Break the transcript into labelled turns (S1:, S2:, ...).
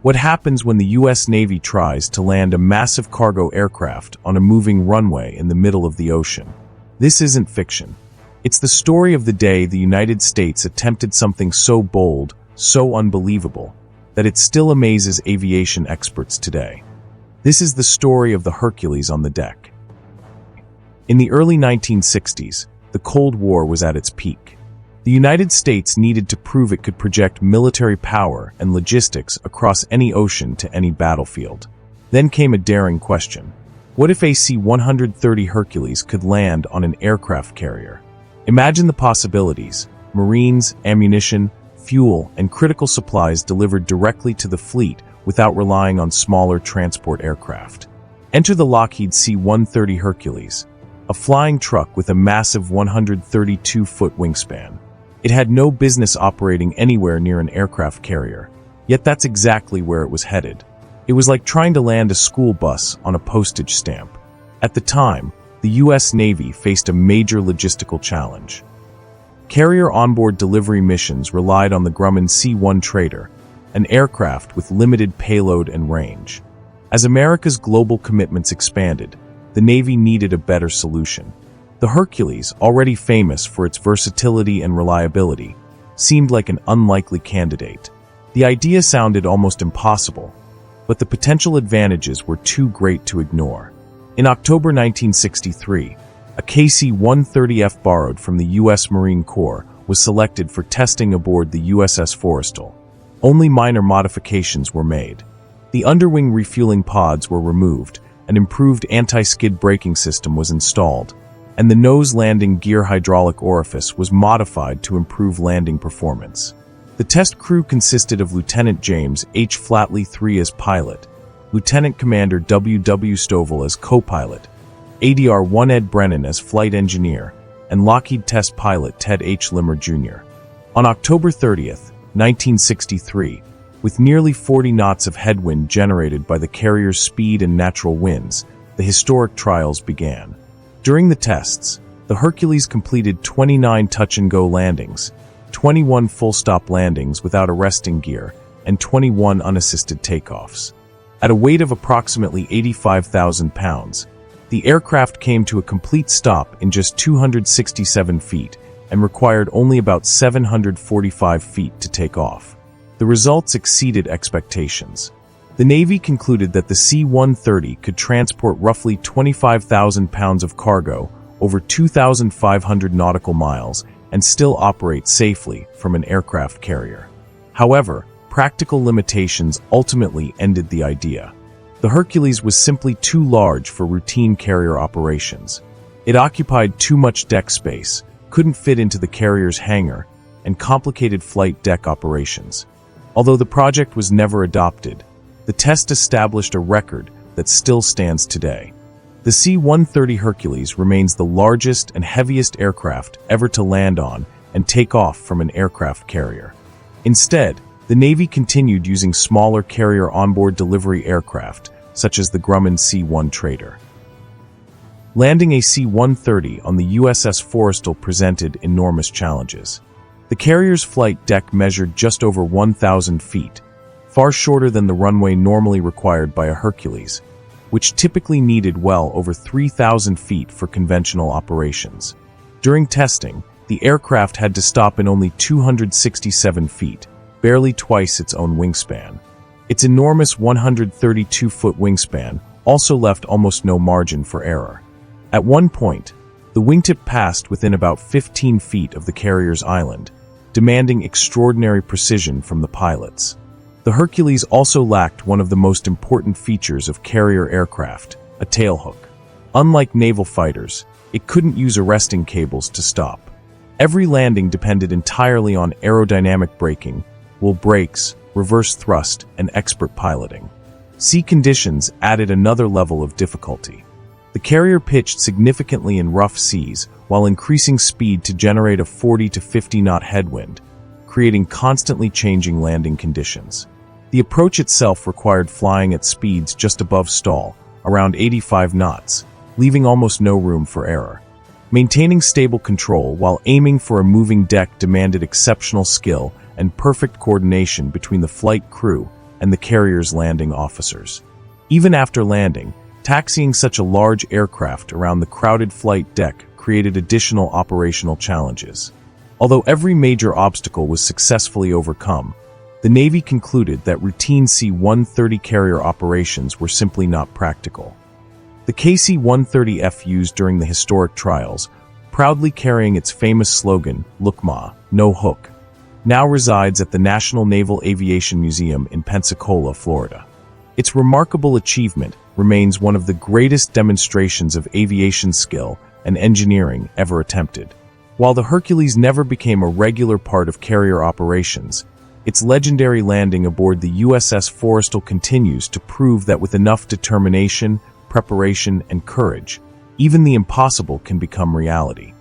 S1: What happens when the US Navy tries to land a massive cargo aircraft on a moving runway in the middle of the ocean? This isn't fiction. It's the story of the day the United States attempted something so bold, so unbelievable, that it still amazes aviation experts today. This is the story of the Hercules on the deck. In the early 1960s, the Cold War was at its peak. The United States needed to prove it could project military power and logistics across any ocean to any battlefield. Then came a daring question. What if a C-130 Hercules could land on an aircraft carrier? Imagine the possibilities: Marines, ammunition, fuel, and critical supplies delivered directly to the fleet without relying on smaller transport aircraft. Enter the Lockheed C-130 Hercules, a flying truck with a massive 132-foot wingspan. It had no business operating anywhere near an aircraft carrier, yet that's exactly where it was headed. It was like trying to land a school bus on a postage stamp. At the time, the US Navy faced a major logistical challenge. Carrier onboard delivery missions relied on the Grumman C-1 Trader, an aircraft with limited payload and range. As America's global commitments expanded, the Navy needed a better solution. The Hercules, already famous for its versatility and reliability, seemed like an unlikely candidate. The idea sounded almost impossible, but the potential advantages were too great to ignore. In October 1963, a KC-130F borrowed from the U.S. Marine Corps was selected for testing aboard the USS Forrestal. Only minor modifications were made. The underwing refueling pods were removed, an improved anti-skid braking system was installed, and the nose landing gear hydraulic orifice was modified to improve landing performance. The test crew consisted of Lieutenant James H. Flatley III as pilot, Lieutenant Commander W. W. Stovall as co-pilot, ADR-1 Ed Brennan as flight engineer, and Lockheed test pilot Ted H. Limmer, Jr. On October 30, 1963, with nearly 40 knots of headwind generated by the carrier's speed and natural winds, the historic trials began. During the tests, the Hercules completed 29 touch-and-go landings, 21 full-stop landings without arresting gear, and 21 unassisted takeoffs. At a weight of approximately 85,000 pounds, the aircraft came to a complete stop in just 267 feet and required only about 745 feet to take off. The results exceeded expectations. The Navy concluded that the C-130 could transport roughly 25,000 pounds of cargo over 2,500 nautical miles and still operate safely from an aircraft carrier. However, practical limitations ultimately ended the idea. The Hercules was simply too large for routine carrier operations. It occupied too much deck space, couldn't fit into the carrier's hangar, and complicated flight deck operations. Although the project was never adopted, the test established a record that still stands today. The C-130 Hercules remains the largest and heaviest aircraft ever to land on and take off from an aircraft carrier. Instead, the Navy continued using smaller carrier onboard delivery aircraft, such as the Grumman C-1 Trader. Landing a C-130 on the USS Forrestal presented enormous challenges. The carrier's flight deck measured just over 1,000 feet, far shorter than the runway normally required by a Hercules, which typically needed well over 3,000 feet for conventional operations. During testing, the aircraft had to stop in only 267 feet, barely twice its own wingspan. Its enormous 132-foot wingspan also left almost no margin for error. At one point, the wingtip passed within about 15 feet of the carrier's island, demanding extraordinary precision from the pilots. The Hercules also lacked one of the most important features of carrier aircraft, a tailhook. Unlike naval fighters, it couldn't use arresting cables to stop. Every landing depended entirely on aerodynamic braking, brakes, reverse thrust, and expert piloting. Sea conditions added another level of difficulty. The carrier pitched significantly in rough seas while increasing speed to generate a 40 to 50 knot headwind, creating constantly changing landing conditions. The approach itself required flying at speeds just above stall, around 85 knots, leaving almost no room for error. Maintaining stable control while aiming for a moving deck demanded exceptional skill and perfect coordination between the flight crew and the carrier's landing officers. Even after landing, taxiing such a large aircraft around the crowded flight deck created additional operational challenges. Although every major obstacle was successfully overcome, the Navy concluded that routine C-130 carrier operations were simply not practical. The KC-130F used during the historic trials, proudly carrying its famous slogan, "Look Ma, no hook," now resides at the National Naval Aviation Museum in Pensacola, Florida. Its remarkable achievement remains one of the greatest demonstrations of aviation skill and engineering ever attempted. While the Hercules never became a regular part of carrier operations, its legendary landing aboard the USS Forrestal continues to prove that with enough determination, preparation, and courage, even the impossible can become reality.